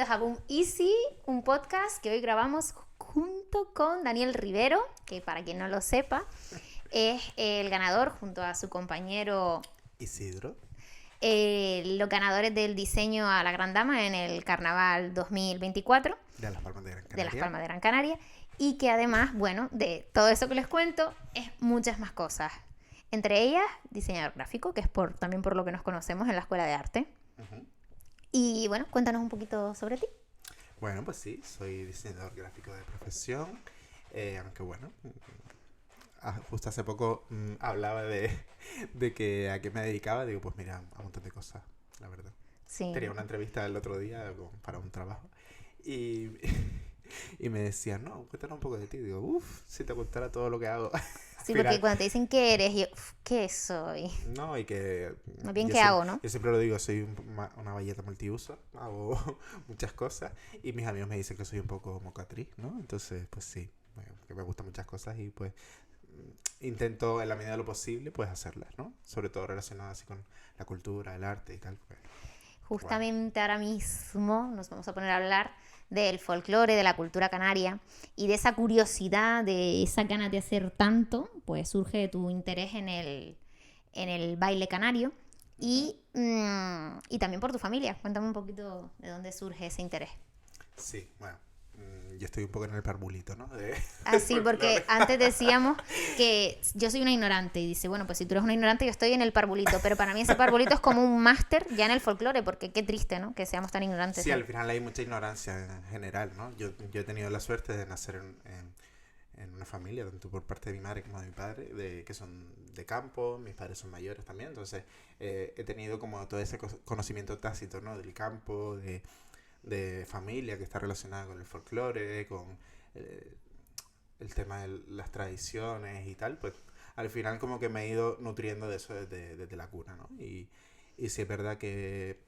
a Boom Easy, un podcast que hoy grabamos junto con Daniel Rivero, que para quien no lo sepa, es el ganador junto a su compañero Isidro. Los ganadores del diseño a la Gran Dama en el Carnaval 2024 De Las Palmas de Gran de Canaria. Las Palmas de Gran Canaria, y que además, bueno, de todo eso que les cuento, es muchas más cosas. Entre ellas, diseñador gráfico, que es también por lo que nos conocemos en la Escuela de Arte. Uh-huh. Y bueno, cuéntanos un poquito sobre ti. Bueno, pues sí, soy diseñador gráfico de profesión, aunque bueno, justo hace poco hablaba de que a qué me dedicaba. Digo, pues mira, a un montón de cosas, la verdad. Sí. Tenía una entrevista el otro día para un trabajo y me decían, no, cuéntanos un poco de ti. Digo, si te contara todo lo que hago. Sí, porque cuando te dicen qué eres, yo, ¿qué soy? No, y que... Más bien, ¿qué hago, no? Yo siempre lo digo, soy una bayeta multiuso, hago muchas cosas, y mis amigos me dicen que soy un poco mocatriz, ¿no? Entonces, pues sí, que me gustan muchas cosas y pues intento en la medida de lo posible pues hacerlas, ¿no? Sobre todo relacionadas así con la cultura, el arte y tal. Pues, justamente ahora mismo nos vamos a poner a hablar del folclore, de la cultura canaria y de esa curiosidad, de esa ganas de hacer tanto, pues surge de tu interés en el baile canario y también por tu familia. Cuéntame un poquito de dónde surge ese interés. Sí, bueno, yo estoy un poco en el parvulito, ¿no? Así, porque antes decíamos que yo soy una ignorante y dice, bueno, pues si tú eres una ignorante yo estoy en el parvulito, pero para mí ese parvulito es como un máster ya en el folclore, porque qué triste, ¿no? Que seamos tan ignorantes. Sí, al final hay mucha ignorancia en general, ¿no? Yo he tenido la suerte de nacer en una familia, tanto por parte de mi madre como de mi padre, que son de campo, mis padres son mayores también, entonces he tenido como todo ese conocimiento tácito, ¿no? Del campo, de familia que está relacionada con el folclore, con el tema de las tradiciones y tal, pues al final como que me he ido nutriendo de eso desde la cuna, ¿no? Y sí es verdad que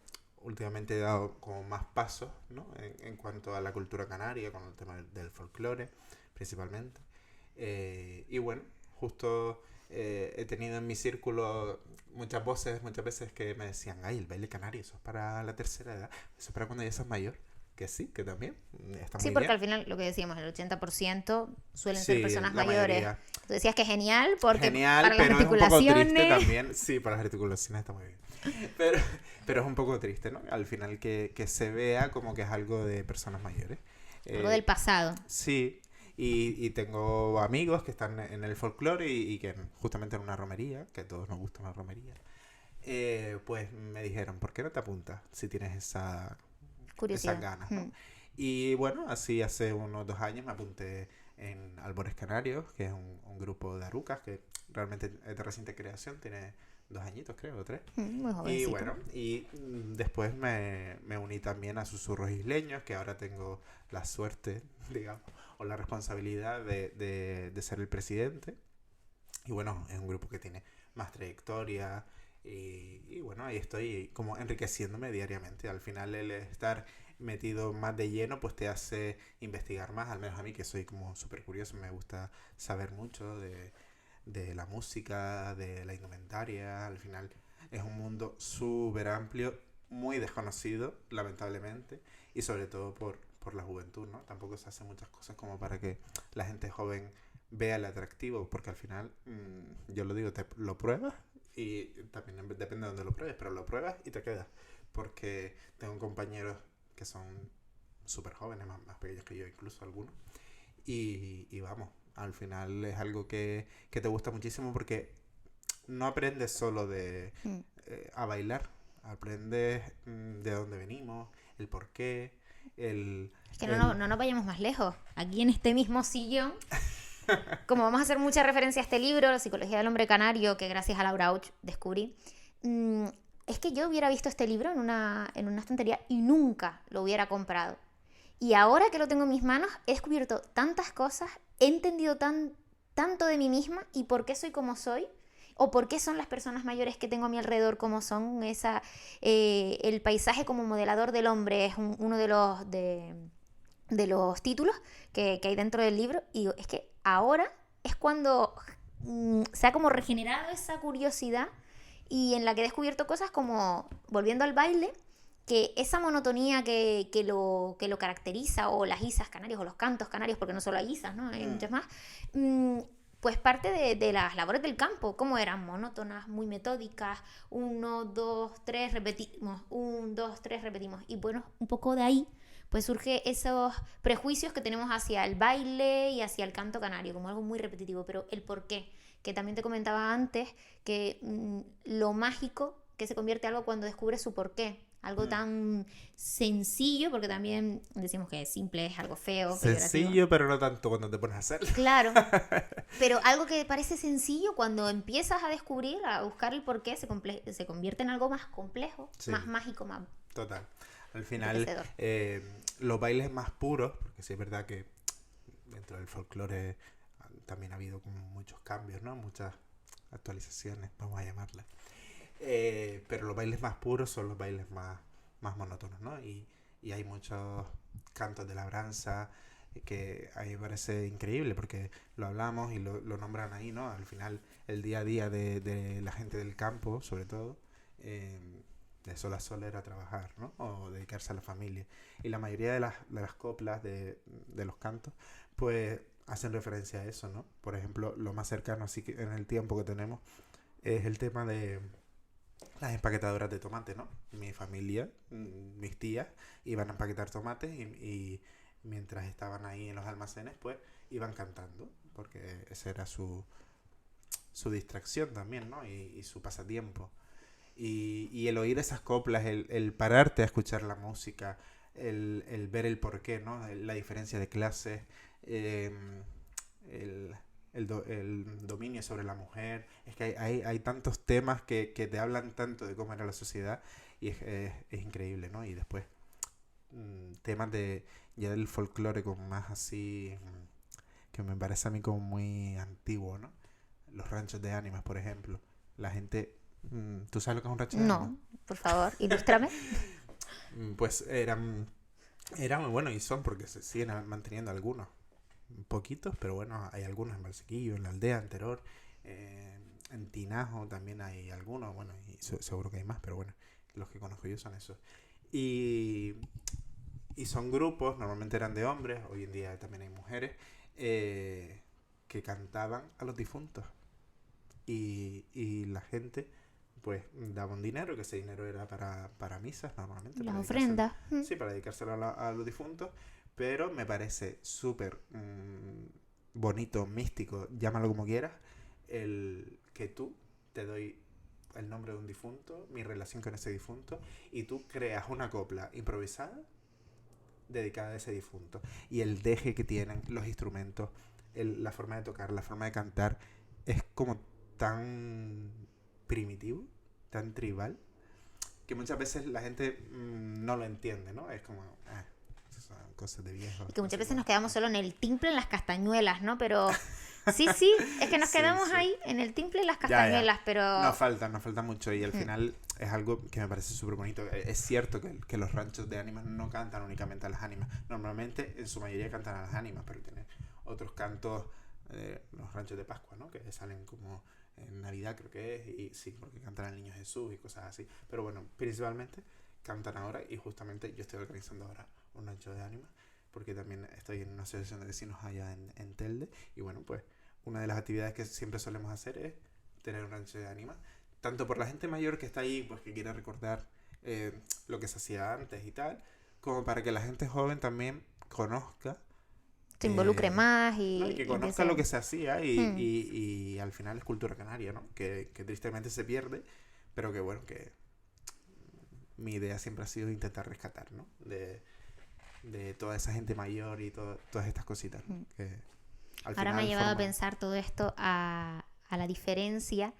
últimamente he dado como más pasos, ¿no? En cuanto a la cultura canaria, con el tema del folclore principalmente. Y bueno, justo he tenido en mi círculo muchas veces que me decían, ay, el baile canario, eso es para la tercera edad, eso es para cuando ya seas mayor. Que sí, que también está muy Sí, porque bien. al final lo que decíamos, el 80% suelen Sí, ser personas la mayores. mayoría. Tú decías que genial, porque Genial, para las pero es un poco articulaciones... triste también. Sí, para las articulaciones está muy bien. Pero es un poco triste, ¿no? Al final que se vea como que es algo de personas mayores. Algo del pasado. Sí, y tengo amigos que están en el folclore y que justamente en una romería, que a todos nos gusta una romería, pues me dijeron, ¿por qué no te apuntas si tienes esas ganas, ¿no? Y bueno, así hace unos 2 años me apunté en Albores Canarios, que es un grupo de arucas que realmente es de reciente creación, tiene 2 añitos creo, o 3. Muy jovencito. Y bueno, después me uní también a Susurros Isleños, que ahora tengo la suerte, digamos, o la responsabilidad de ser el presidente. Y bueno, es un grupo que tiene más trayectoria. Y bueno, ahí estoy como enriqueciéndome diariamente. Al final el estar metido más de lleno pues te hace investigar más, al menos a mí que soy como súper curioso, me gusta saber mucho de la música, de la indumentaria. Al final es un mundo súper amplio, muy desconocido, lamentablemente, y sobre todo por la juventud, ¿no? Tampoco se hacen muchas cosas como para que la gente joven vea el atractivo, porque al final, yo lo digo, te lo pruebas y también depende de dónde lo pruebes, pero lo pruebas y te quedas, porque tengo compañeros que son súper jóvenes, más pequeños que yo, incluso algunos, y vamos, al final es algo que te gusta muchísimo porque no aprendes solo a bailar, aprendes de dónde venimos, el por qué, Es que no nos vayamos más lejos. Aquí en este mismo sillón, como vamos a hacer mucha referencia a este libro, La psicología del hombre canario, que gracias a Laura Auch descubrí, es que yo hubiera visto este libro en una estantería y nunca lo hubiera comprado. Y ahora que lo tengo en mis manos, he descubierto tantas cosas, he entendido tanto de mí misma y por qué soy como soy, o por qué son las personas mayores que tengo a mi alrededor como son. El paisaje como modelador del hombre es uno de los títulos que hay dentro del libro. Y es que ahora es cuando se ha como regenerado esa curiosidad y en la que he descubierto cosas como, volviendo al baile, que esa monotonía que lo caracteriza, o las isas canarias, o los cantos canarios, porque no solo hay isas, ¿no? Hay muchas más, pues parte de las labores del campo, como eran monótonas, muy metódicas, 1, 2, 3, repetimos, 1, 2, 3, repetimos. Y bueno, un poco de ahí pues surge esos prejuicios que tenemos hacia el baile y hacia el canto canario, como algo muy repetitivo, pero el por qué, que también te comentaba antes, que lo mágico que se convierte en algo cuando descubres su porqué. Algo tan sencillo, porque también decimos que simple es algo feo. Sencillo, pero no tanto cuando te pones a hacerlo. Claro, pero algo que parece sencillo, cuando empiezas a descubrir, a buscar el porqué, se convierte en algo más complejo, más mágico, más... Total. Al final, los bailes más puros, porque sí es verdad que dentro del folclore también ha habido como muchos cambios, ¿no? Muchas actualizaciones, vamos a llamarlas. Pero los bailes más puros son los bailes más monótonos, ¿no? Y hay muchos cantos de labranza que a mí me parece increíble porque lo hablamos y lo nombran ahí, ¿no? Al final, el día a día de la gente del campo, sobre todo, de sol a sol era trabajar, ¿no? O dedicarse a la familia. Y la mayoría de las coplas de los cantos, pues hacen referencia a eso, ¿no? Por ejemplo, lo más cercano así que en el tiempo que tenemos es el tema de las empaquetadoras de tomate, ¿no? Mi familia, mis tías, iban a empaquetar tomates y mientras estaban ahí en los almacenes, pues iban cantando, porque esa era su distracción también, ¿no? Y su pasatiempo. Y el oír esas coplas, el pararte a escuchar la música, el ver el porqué, ¿no? La diferencia de clases, el dominio sobre la mujer. Es que hay tantos temas que te hablan tanto de cómo era la sociedad y es increíble, ¿no? Y después temas ya del folclore como más así, que me parece a mí como muy antiguo, ¿no? Los ranchos de ánimas, por ejemplo. La gente... ¿Tú sabes lo que es un rancho de ánimas? No, por favor, ilústrame. Pues eran muy buenos y son, porque se siguen manteniendo algunos. Poquitos, pero bueno, hay algunos en Valsequillo, en la aldea anterior, en Tinajo también hay algunos, bueno, y seguro que hay más, pero bueno, los que conozco yo son esos. Y son grupos, normalmente eran de hombres, hoy en día también hay mujeres, que cantaban a los difuntos. Y la gente pues daba un dinero, que ese dinero era para misas normalmente. Las ofrendas. Sí, para dedicárselo a los difuntos. Pero me parece súper bonito, místico, llámalo como quieras, el que tú te doy el nombre de un difunto, mi relación con ese difunto, y tú creas una copla improvisada dedicada a ese difunto. Y el deje que tienen los instrumentos, la forma de tocar, la forma de cantar, es como tan primitivo, tan tribal, que muchas veces la gente no lo entiende, ¿no? Es como... son cosas de viejo. Y que muchas veces nos quedamos solo en el timple, en las castañuelas, ¿no? Pero sí, es que nos quedamos ahí, en el timple, en las castañuelas, pero... Nos falta mucho y al final es algo que me parece súper bonito. Es cierto que los ranchos de ánimas no cantan únicamente a las ánimas. Normalmente, en su mayoría cantan a las ánimas, pero tienen otros cantos, los ranchos de Pascua, ¿no? Que salen como en Navidad, creo que es, y sí, porque cantan al Niño Jesús y cosas así. Pero bueno, principalmente cantan ahora, y justamente yo estoy organizando ahora un rancho de ánimas, porque también estoy en una asociación de vecinos allá en Telde, y bueno, pues una de las actividades que siempre solemos hacer es tener un rancho de ánimas, tanto por la gente mayor que está ahí, pues que quiere recordar lo que se hacía antes y tal, como para que la gente joven también conozca, se involucre más y que conozca lo que se hacía y al final es cultura canaria, ¿no? Que tristemente se pierde, pero que bueno, que mi idea siempre ha sido intentar rescatar, ¿no? De toda esa gente mayor y todas estas cositas, ¿no? Que ahora me ha llevado a pensar todo esto a la diferencia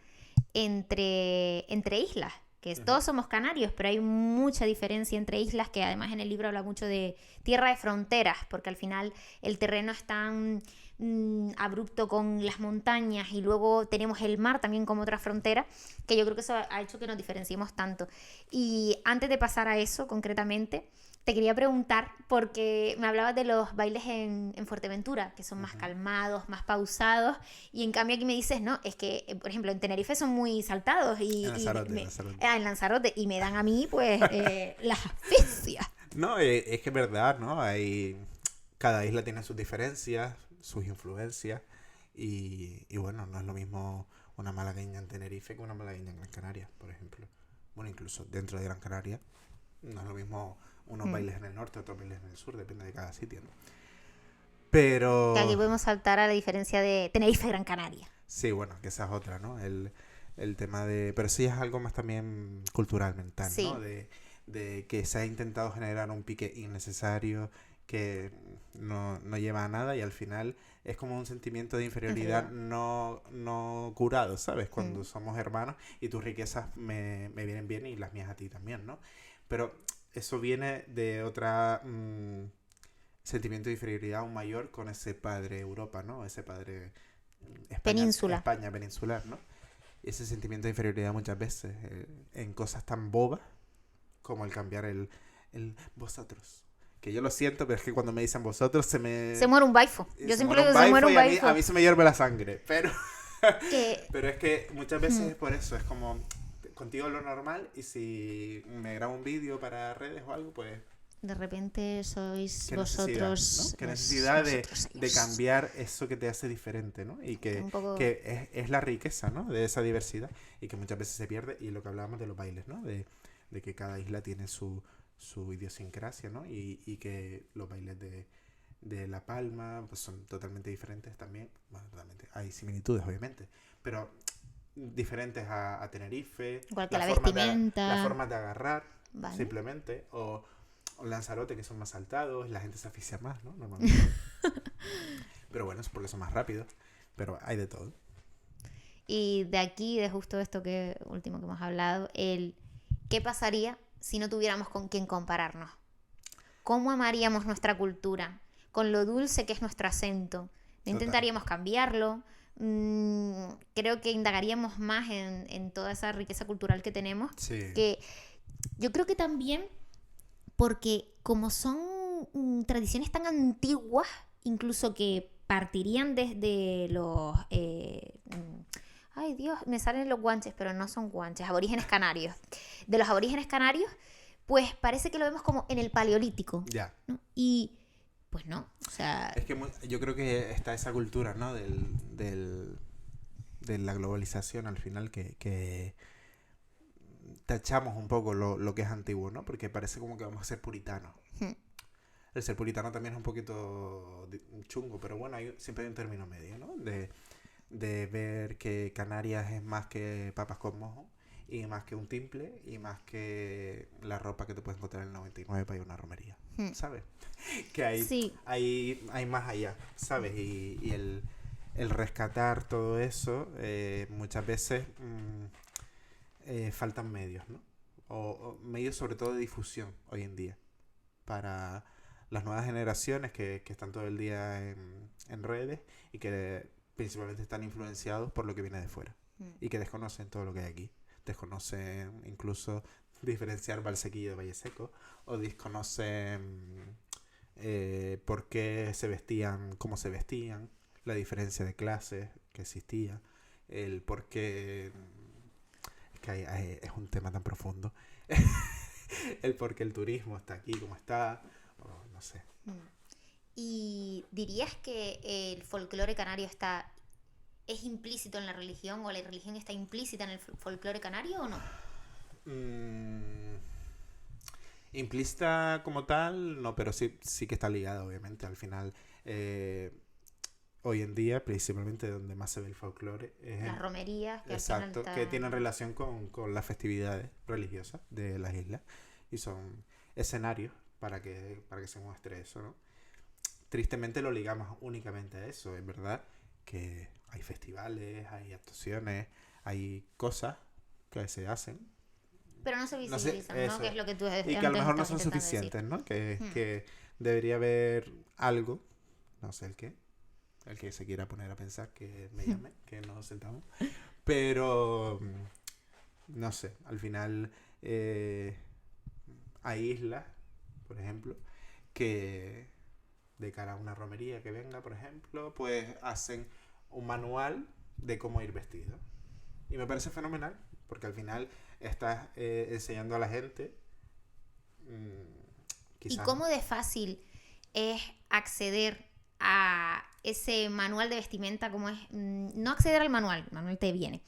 entre islas, que todos somos canarios, pero hay mucha diferencia entre islas, que además en el libro habla mucho de tierra de fronteras, porque al final el terreno es tan abrupto con las montañas y luego tenemos el mar también como otra frontera, que yo creo que eso ha hecho que nos diferenciemos tanto. Y antes de pasar a eso concretamente, te quería preguntar, porque me hablabas de los bailes en Fuerteventura, que son más Ujú. calmados, más pausados, y en cambio aquí me dices, no, es que, por ejemplo, en Tenerife son muy saltados En Lanzarote, en Lanzarote. en Lanzarote, y me dan a mí, pues, las asfixias. No, es que es verdad, ¿no? Cada isla tiene sus diferencias, sus influencias. Y bueno, no es lo mismo una malagueña en Tenerife que una malagueña en Gran Canaria, por ejemplo. Bueno, incluso dentro de Gran Canaria, no es lo mismo unos Mm. bailes en el norte, otros bailes en el sur, depende de cada sitio, ¿no? Que aquí Pero podemos saltar a la diferencia de Tenerife Gran Canaria. sí, bueno, que esa es otra, ¿no? El tema de... Pero sí es algo más también cultural, mental, ¿no? Sí, De que se ha intentado generar un pique innecesario que no lleva a nada y al final es como un sentimiento de inferioridad inferioridad. no curado, ¿sabes? Mm. Cuando somos hermanos y tus riquezas me vienen bien y las mías a ti también, ¿no? Pero eso viene de otra... sentimiento de inferioridad aún mayor con ese padre Europa, ¿no? Ese padre Península. España peninsular, ¿no? Ese sentimiento de inferioridad muchas veces en cosas tan bobas como el cambiar el vosotros. Que yo lo siento, pero es que cuando me dicen vosotros Se muere un baifo. Yo se siempre muere le un digo, se muere baifo un y a baifo. mí se me hierve la sangre. Que, Pero es que muchas veces mm, es por eso. Es como contigo es lo normal y si me grabo un vídeo para redes o algo, pues de repente sois qué necesidad, ¿no? vosotros, Qué necesidad vosotros de ellos. cambiar eso que te hace diferente, ¿no? Y Un poco... que es la riqueza, ¿no? De esa diversidad y que muchas veces se pierde. Y lo que hablábamos de los bailes, ¿no? De que cada isla tiene su idiosincrasia, ¿no? Y que los bailes de La Palma pues son totalmente diferentes también. Bueno, totalmente. Hay similitudes, obviamente. Pero diferentes a Tenerife. Igual que La la forma la vestimenta. forma de agarrar, ¿Vale? simplemente. O Lanzarote, que son más saltados, la gente se asfixia más, ¿no? Normalmente. Pero bueno, es porque son más rápidos. Pero hay de todo. Y de aquí, de justo esto que último que hemos hablado, el qué pasaría si no tuviéramos con quién compararnos. ¿Cómo amaríamos nuestra cultura? Con lo dulce que es nuestro acento. ¿No Total. intentaríamos cambiarlo? Creo que indagaríamos más en toda esa riqueza cultural que tenemos. Sí. Que yo creo que también porque como son tradiciones tan antiguas, incluso que partirían desde los... ay Dios, me salen los guanches, pero no son guanches, aborígenes canarios. De los aborígenes canarios, pues parece que lo vemos como en el paleolítico, Ya. ¿no? Y pues no, o sea, Es que yo creo que está esa cultura, ¿no? De la globalización al final que tachamos un poco lo que es antiguo, ¿no? Porque parece como que vamos a ser puritanos. hmm, El ser puritano también es un poquito chungo, pero bueno, siempre hay un término medio, ¿no? De ver que Canarias es más que papas con mojo, y más que un timple, y más que la ropa que te puedes encontrar en el 99 para ir a una romería, hmm. ¿sabes? Que Sí, hay más allá, ¿sabes? Y el rescatar todo eso, muchas veces faltan medios, ¿no? O medios sobre todo de difusión hoy en día para las nuevas generaciones que están todo el día en redes y que principalmente están influenciados por lo que viene de fuera hmm. y que desconocen todo lo que hay aquí. Desconocen incluso diferenciar Valsequillo de Valle Seco o desconocen por qué se vestían, cómo se vestían, la diferencia de clases que existía, el por qué... Es que es un tema tan profundo. El por qué el turismo está aquí como está, o no sé. Hmm. ¿Y dirías que el folclore canario es implícito en la religión o la religión está implícita en el folclore canario o no? Mm, implícita como tal, no, pero sí que está ligada, obviamente. Al final, hoy en día, principalmente donde más se ve el folclore, es Las romerías, que al final exacto, que está... tienen relación con las festividades religiosas de las islas y son escenarios para que se muestre eso, ¿no? Tristemente lo ligamos únicamente a eso, es verdad que hay festivales, hay actuaciones, hay cosas que se hacen. Pero no se No sé, visibilizan, ¿no? Que eso. es lo que tú Y antes que a lo mejor no estabas son intentando decir. suficientes, ¿no? Hmm. Que debería haber algo, no sé el qué, el que se quiera poner a pensar que me llame, que nos sentamos. Pero, no sé, al final hay islas, por ejemplo, que de cara a una romería que venga, por ejemplo, pues hacen un manual de cómo ir vestido. Y me parece fenomenal, porque al final estás enseñando a la gente, ¿Y quizás... cómo de fácil es acceder a ese manual de vestimenta? Como es, no acceder al manual, el manual te viene.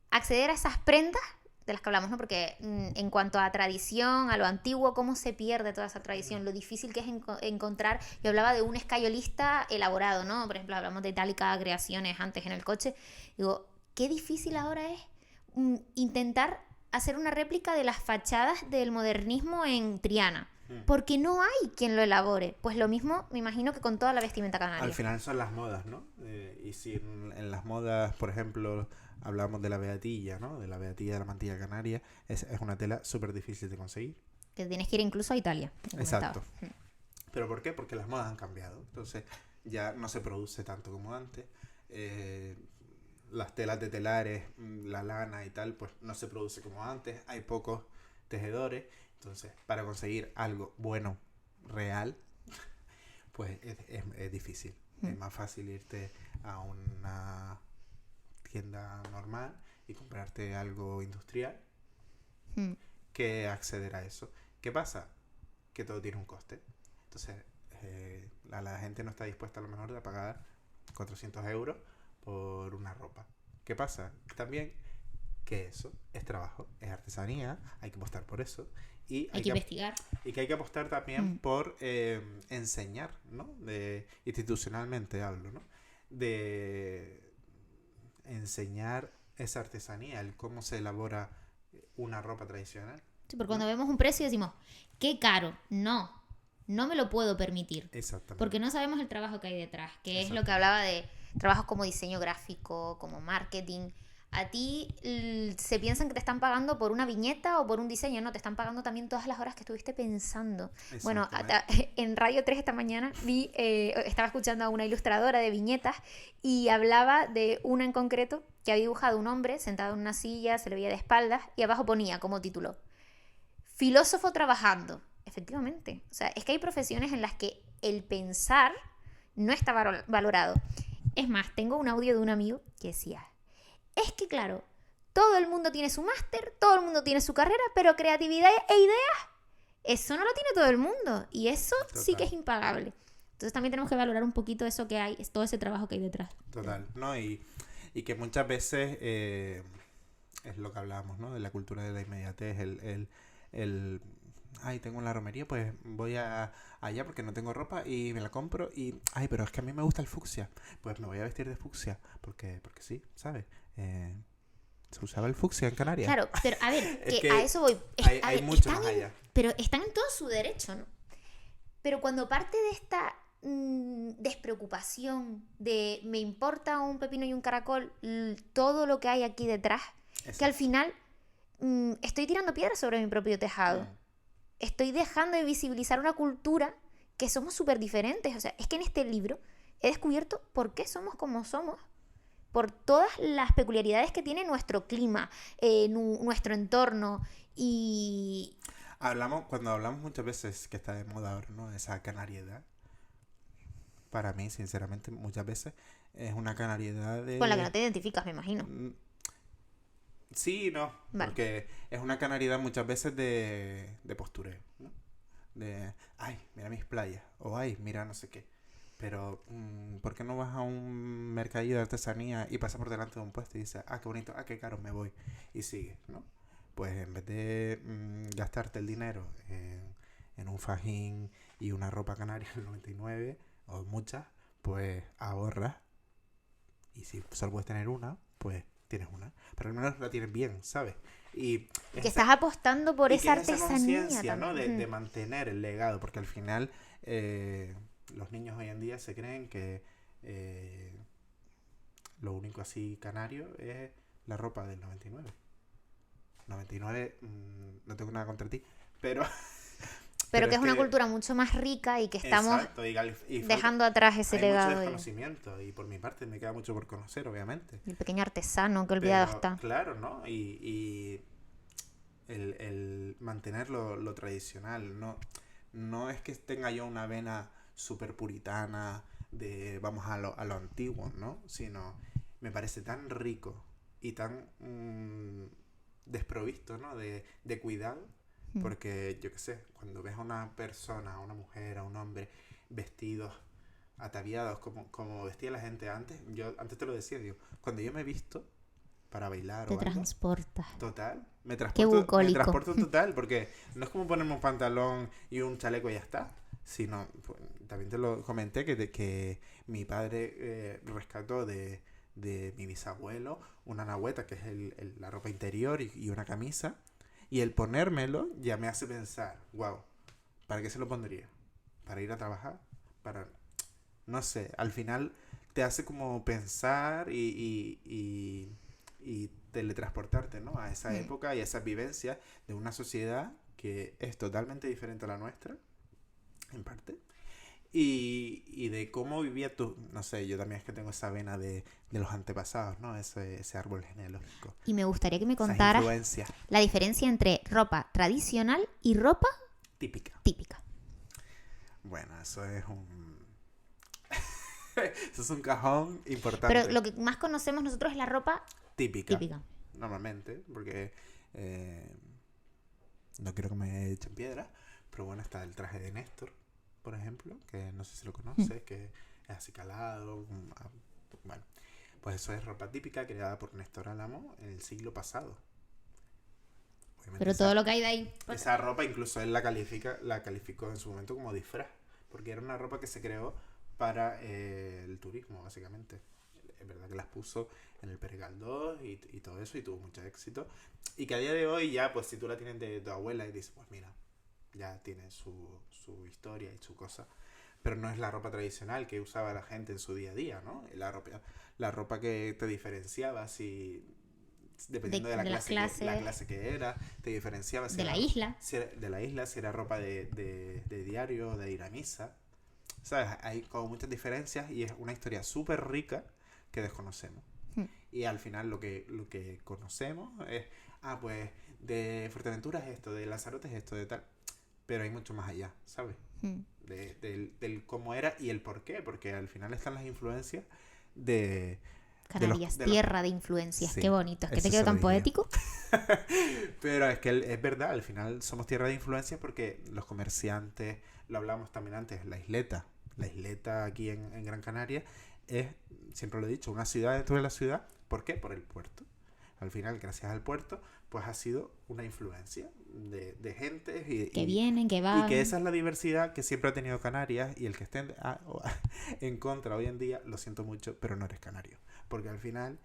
Acceder a esas prendas de las que hablamos, ¿no? Porque en cuanto a tradición, a lo antiguo, cómo se pierde toda esa tradición, lo difícil que es encontrar. Yo hablaba de un escayolista elaborado, ¿no? Por ejemplo, hablamos de Itálica Creaciones antes en el coche. Digo, qué difícil ahora es intentar hacer una réplica de las fachadas del modernismo en Triana. Porque no hay quien lo elabore. Pues lo mismo, me imagino que con toda la vestimenta canaria. Al final son las modas, ¿no? Y si en las modas, por ejemplo, hablamos de la beatilla, ¿no? De la beatilla de la mantilla canaria, es una tela súper difícil de conseguir. Que tienes que ir incluso a Italia. Exacto. ¿Pero por qué? Porque las modas han cambiado. Entonces ya no se produce tanto como antes. Las telas de telares, la lana y tal, pues no se produce como antes. Hay pocos tejedores. Entonces, para conseguir algo bueno, real, pues es difícil. Es más fácil irte a una tienda normal y comprarte algo industrial que acceder a eso. ¿Qué pasa? Que todo tiene un coste. Entonces, la gente no está dispuesta a lo mejor a pagar 400 euros por una ropa. ¿Qué pasa? También que eso es trabajo, es artesanía, hay que apostar por eso. Y hay que investigar. Y que hay que apostar también por enseñar, ¿no? Institucionalmente hablo, ¿no? De enseñar esa artesanía, el cómo se elabora una ropa tradicional. Sí, porque cuando vemos un precio decimos, qué caro. No me lo puedo permitir. Exactamente. Porque no sabemos el trabajo que hay detrás, que es lo que hablaba de trabajos como diseño gráfico, como marketing. A ti se piensan que te están pagando por una viñeta o por un diseño, no, te están pagando también todas las horas que estuviste pensando. Bueno, en Radio 3 esta mañana estaba escuchando a una ilustradora de viñetas y hablaba de una en concreto que había dibujado un hombre sentado en una silla, se le veía de espaldas y abajo ponía como título, filósofo trabajando. Efectivamente, o sea, es que hay profesiones en las que el pensar no está valorado. Es más, tengo un audio de un amigo que decía, es que claro, todo el mundo tiene su máster, todo el mundo tiene su carrera, pero creatividad e ideas, eso no lo tiene todo el mundo. Y eso Total. Sí que es impagable. Entonces también tenemos que valorar un poquito eso que hay, todo ese trabajo que hay detrás. Total, ¿no? Y que muchas veces es lo que hablábamos, ¿no? De la cultura de la inmediatez, ay, tengo la romería, pues voy allá porque no tengo ropa y me la compro y, ay, pero es que a mí me gusta el fucsia, pues me voy a vestir de fucsia, porque sí, ¿sabes? Se usaba el fucsia en Canarias. Claro, pero a ver, que a eso voy. Hay mucho más allá. Pero están en todo su derecho, ¿no? Pero cuando parte de esta despreocupación de me importa un pepino y un caracol, todo lo que hay aquí detrás, Exacto. Que al final estoy tirando piedras sobre mi propio tejado. Estoy dejando de visibilizar una cultura que somos súper diferentes. O sea, es que en este libro he descubierto por qué somos como somos. Por todas las peculiaridades que tiene nuestro clima, nuestro entorno y... Cuando hablamos muchas veces que está de moda ahora, ¿no? Esa canariedad. Para mí, sinceramente, muchas veces es una canariedad de... Con la que no te identificas, me imagino. Sí, no, vale. Porque es una canariedad muchas veces de postureo, ¿no? De, ay, mira mis playas, o ay, mira no sé qué. Pero, ¿por qué no vas a un mercadillo de artesanía y pasas por delante de un puesto y dices, ah, qué bonito, ah, qué caro, me voy? Y sigues, ¿no? Pues en vez de gastarte el dinero en un fajín y una ropa canaria del 99, o muchas, pues ahorras. Y si solo puedes tener una, pues tienes una. Pero al menos la tienes bien, ¿sabes? Y que estás apostando por esa artesanía, esa conciencia, ¿no? De mantener el legado, porque al final los niños hoy en día se creen que lo único así canario es la ropa del 99. 99, no tengo nada contra ti, pero que es una cultura mucho más rica y que estamos exacto, y dejando atrás ese legado. Hay mucho desconocimiento y por mi parte me queda mucho por conocer, obviamente. El pequeño artesano que olvidado está. Claro, ¿no? Y el mantener lo tradicional, no es que tenga yo una vena súper puritana de vamos a lo antiguo, ¿no? Sino me parece tan rico y tan desprovisto, ¿no? De cuidado, porque yo qué sé, cuando ves a una persona, a una mujer, a un hombre vestidos, ataviados como vestía la gente antes, yo antes te lo decía, digo, cuando yo me he visto para bailar Te o algo, transporta. total, me Qué bucólico. transporto total, porque no es como ponerme un pantalón y un chaleco y ya está, sino, pues, también te lo comenté, que mi padre rescató de mi bisabuelo una nagüeta, que es la ropa interior y una camisa, y el ponérmelo ya me hace pensar, wow, ¿para qué se lo pondría? ¿Para ir a trabajar? Para, no sé, al final te hace como pensar y teletransportarte, ¿no? A esa época y a esa vivencia de una sociedad que es totalmente diferente a la nuestra, en parte, y de cómo vivía tú, no sé, yo también es que tengo esa vena de los antepasados, ¿no? Ese árbol genealógico, Y me gustaría que me esas contaras influencias la diferencia entre ropa tradicional y ropa típicas. típica. Bueno, eso es eso es un cajón importante. Pero lo que más conocemos nosotros es la ropa típica. típica. Normalmente, porque no quiero que me echen piedra, pero bueno, está el traje de Néstor, por ejemplo, que no sé si lo conoces, que es así calado. Bueno, pues eso es ropa típica creada por Néstor Álamo en el siglo pasado. Obviamente Pero todo lo que hay de ahí. esa ropa incluso él la calificó en su momento como disfraz, porque era una ropa que se creó para el turismo, básicamente. Es verdad que las puso en el Pere Galdós y todo eso, y tuvo mucho éxito. Y que a día de hoy ya, pues si tú la tienes de tu abuela y dices, pues mira, ya tiene su historia y su cosa. Pero no es la ropa tradicional que usaba la gente en su día a día, ¿no? La ropa que te diferenciaba, si dependiendo de la clase que era, te diferenciaba si de era, la isla. de la isla, si era ropa de diario, de ir a misa. ¿Sabes? Hay como muchas diferencias y es una historia súper rica que desconocemos. Y al final lo que conocemos es, pues de Fuerteventura es esto, de Lanzarote es esto, de tal. Pero hay mucho más allá, ¿sabes? Del cómo era y el por qué, porque al final están las influencias de Canarias, tierra de influencias. Sí, Qué bonito. ¿Es que eso te quedó se tan lo diría. poético? Pero es que es verdad, al final somos tierra de influencias porque los comerciantes, lo hablábamos también antes, la isleta aquí en Gran Canaria es, siempre lo he dicho, una ciudad dentro de la ciudad. ¿Por qué? Por el puerto. Al final, gracias al puerto, pues ha sido una influencia de gente que vienen, que van. Y que esa es la diversidad que siempre ha tenido Canarias, y el que esté en contra hoy en día, lo siento mucho, pero no eres canario. Porque al final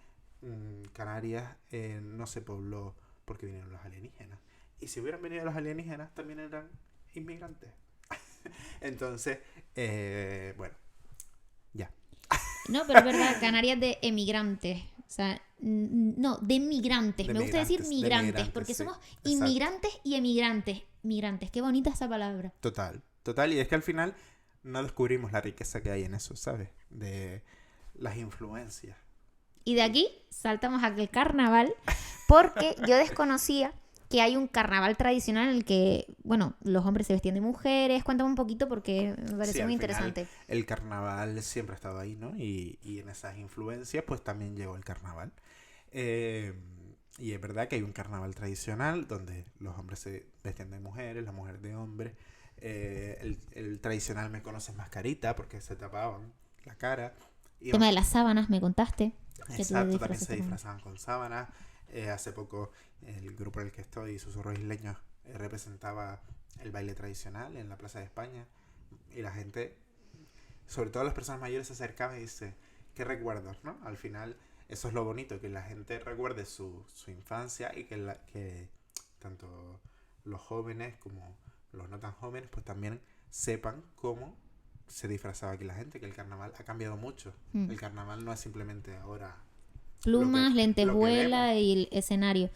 Canarias no se pobló porque vinieron los alienígenas. Y si hubieran venido los alienígenas, también eran inmigrantes. Entonces, bueno, ya. No, pero es verdad, Canarias de emigrantes. O sea, no, de migrantes. Me gusta decir migrantes, porque sí, somos exacto. inmigrantes y emigrantes. Migrantes, qué bonita esa palabra. Total. Y es que al final no descubrimos la riqueza que hay en eso, ¿sabes? De las influencias. Y de aquí saltamos a el carnaval, porque yo desconocía que hay un carnaval tradicional en el que, bueno, los hombres se vestían de mujeres. Cuéntame un poquito porque me pareció muy interesante. El carnaval siempre ha estado ahí, ¿no? Y en esas influencias pues también llegó el carnaval. Y es verdad que hay un carnaval tradicional donde los hombres se vestían de mujeres, las mujeres de hombres. El tradicional me conoces mascarita porque se tapaban la cara. El tema de las sábanas, me contaste. Exacto, también se disfrazaban con sábanas. Hace poco el grupo en el que estoy, Susurros Isleños, representaba el baile tradicional en la Plaza de España, y la gente, sobre todo las personas mayores, se acercaban y dice, qué recuerdos, ¿no? Al final eso es lo bonito, que la gente recuerde su infancia, y que tanto los jóvenes como los no tan jóvenes pues también sepan cómo se disfrazaba aquí la gente, que el carnaval ha cambiado mucho. El carnaval no es simplemente ahora plumas, lentejuela y el escenario.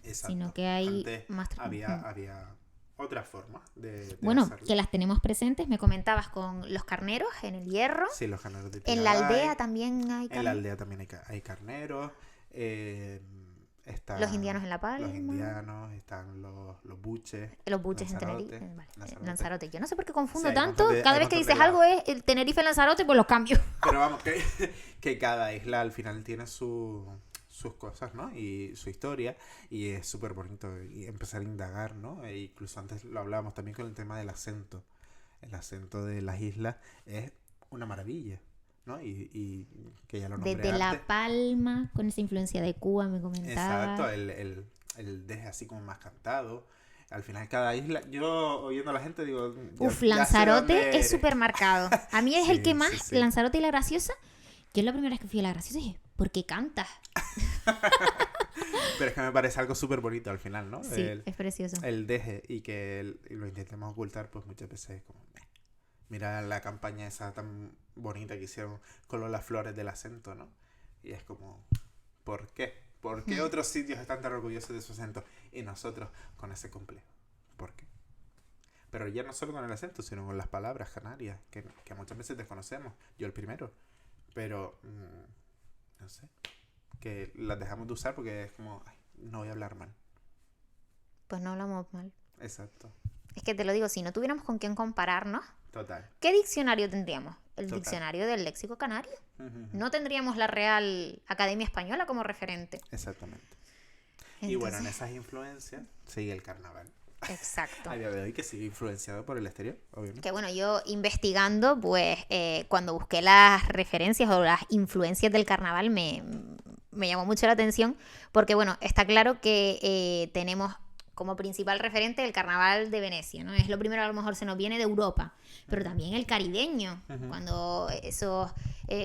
Exacto. Sino que hay antes más había otra forma de bueno, hacerlo. Que las tenemos presentes. Me comentabas con los carneros en el Hierro. Sí, los carneros de En la aldea también hay carneros. En la aldea también hay carneros. En Están Los indianos en La Palma. los indianos, están los buches. Los buches en Lanzarote, Tenerife. Vale, Lanzarote. Lanzarote. Yo no sé por qué confundo Sí, hay un tanto. montón de- Cada hay vez un que montón de dices algo es el Tenerife, Lanzarote, pues los cambio. Pero vamos, que cada isla al final tiene sus cosas, ¿no? Y su historia. Y es súper bonito y empezar a indagar, ¿no? E incluso antes lo hablábamos también con el tema del acento. El acento de las islas es una maravilla, ¿no? Y que ya lo nombré Desde antes. La Palma, con esa influencia de Cuba, me comentaba. Exacto, el deje así como más cantado. Al final cada isla, yo oyendo a la gente digo... Uf, ya sé Lanzarote dónde- es súper marcado. A mí es el Sí, que más, sí, sí. Lanzarote y La Graciosa. Yo la primera vez que fui a La Graciosa dije, ¿por qué cantas? Pero es que me parece algo súper bonito al final, ¿no? Sí, es precioso. El deje y que lo intentemos ocultar, pues muchas veces es como... meh. Mira la campaña esa tan bonita que hicieron con las flores del acento, ¿no? Y es como... ¿Por qué? ¿Por qué otros sitios están tan orgullosos de su acento y nosotros con ese complejo? ¿Por qué? Pero ya no solo con el acento, sino con las palabras canarias, que muchas veces desconocemos. Yo el primero. Pero, no sé, que las dejamos de usar porque es como, ay, no voy a hablar mal. Pues no hablamos mal. Exacto. Es que te lo digo, si no tuviéramos con quién compararnos, Total. ¿qué diccionario tendríamos? El Total. diccionario del léxico canario. Ujú. No tendríamos la Real Academia Española como referente. Exactamente. Y bueno, en Entonces, esas influencias sigue el carnaval. exacto. A día de hoy que sigue influenciado por el exterior, obviamente. Que bueno, yo investigando, pues cuando busqué las referencias o las influencias del carnaval me llamó mucho la atención porque bueno, está claro que tenemos como principal referente el carnaval de Venecia, ¿no? Es lo primero que a lo mejor se nos viene de Europa, pero también el caribeño, cuando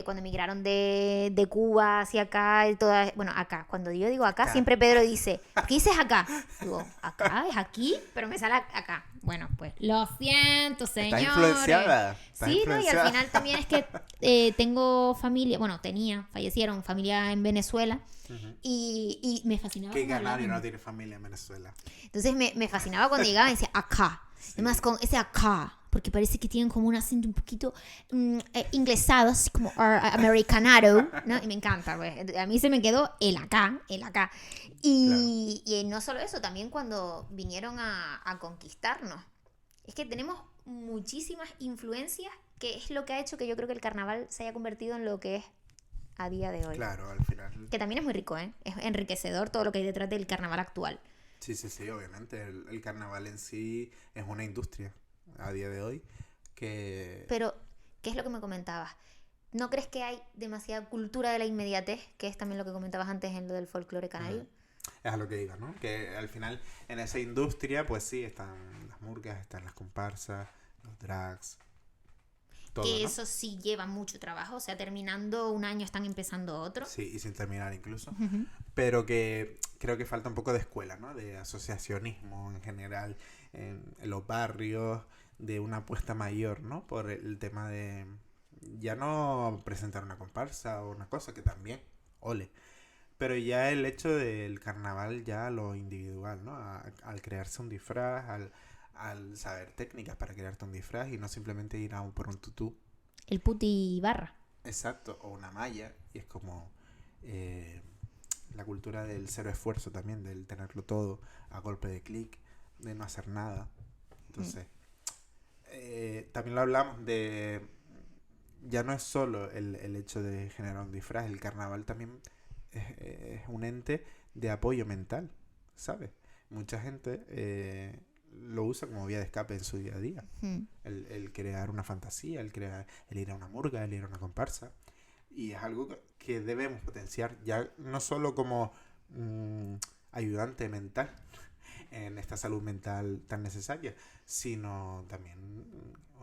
cuando emigraron de Cuba hacia acá, y bueno, acá, cuando yo digo acá, siempre Pedro dice, ¿qué dices acá? Digo, acá, es aquí, pero me sale acá. Bueno, pues lo siento, señores. Estás influenciada. Estás Sí, ¿no? Y influenciada. al final también es que tengo familia, bueno, fallecieron familia en Venezuela y me fascinaba. ¿Qué cómo canario hablaban. no tiene familia en Venezuela? Entonces me fascinaba cuando llegaban y decía acá. Además con ese acá, porque parece que tienen como un acento un poquito inglesado, así como americanado, ¿no? Y me encanta, pues. A mí se me quedó el acá, el acá. Y no solo eso, también cuando vinieron a conquistarnos. Es que tenemos muchísimas influencias, que es lo que ha hecho que yo creo que el carnaval se haya convertido en lo que es a día de hoy. Claro, al final. Que también es muy rico, ¿eh? Es enriquecedor todo lo que hay detrás del carnaval actual. Sí, obviamente. El carnaval en sí es una industria a día de hoy que... Pero, ¿qué es lo que me comentabas? ¿No crees que hay demasiada cultura de la inmediatez? Que es también lo que comentabas antes en lo del folclore canario. Es a lo que digo, ¿no? Que al final en esa industria, pues sí, están las murgas, están las comparsas, los drags, todo, Que ¿no? eso sí lleva mucho trabajo. O sea, terminando un año están empezando otro. Sí, y sin terminar incluso. Pero que creo que falta un poco de escuela, ¿no? De asociacionismo en general en los barrios, de una apuesta mayor, ¿no? Por el tema de ya no presentar una comparsa o una cosa, que también, ole. Pero ya el hecho del carnaval ya lo individual, ¿no? Al crearse un disfraz, al saber técnicas para crearte un disfraz y no simplemente ir por un tutú. El puti barra. Exacto, o una malla. Y es como la cultura del cero esfuerzo también, del tenerlo todo a golpe de clic, de no hacer nada. Entonces, también lo hablamos de... Ya no es solo el hecho de generar un disfraz, el carnaval también es un ente de apoyo mental, ¿sabes? Mucha gente lo usa como vía de escape en su día a día. El crear una fantasía, el ir a una murga, el ir a una comparsa. Y es algo que debemos potenciar, ya no solo como ayudante mental en esta salud mental tan necesaria, sino también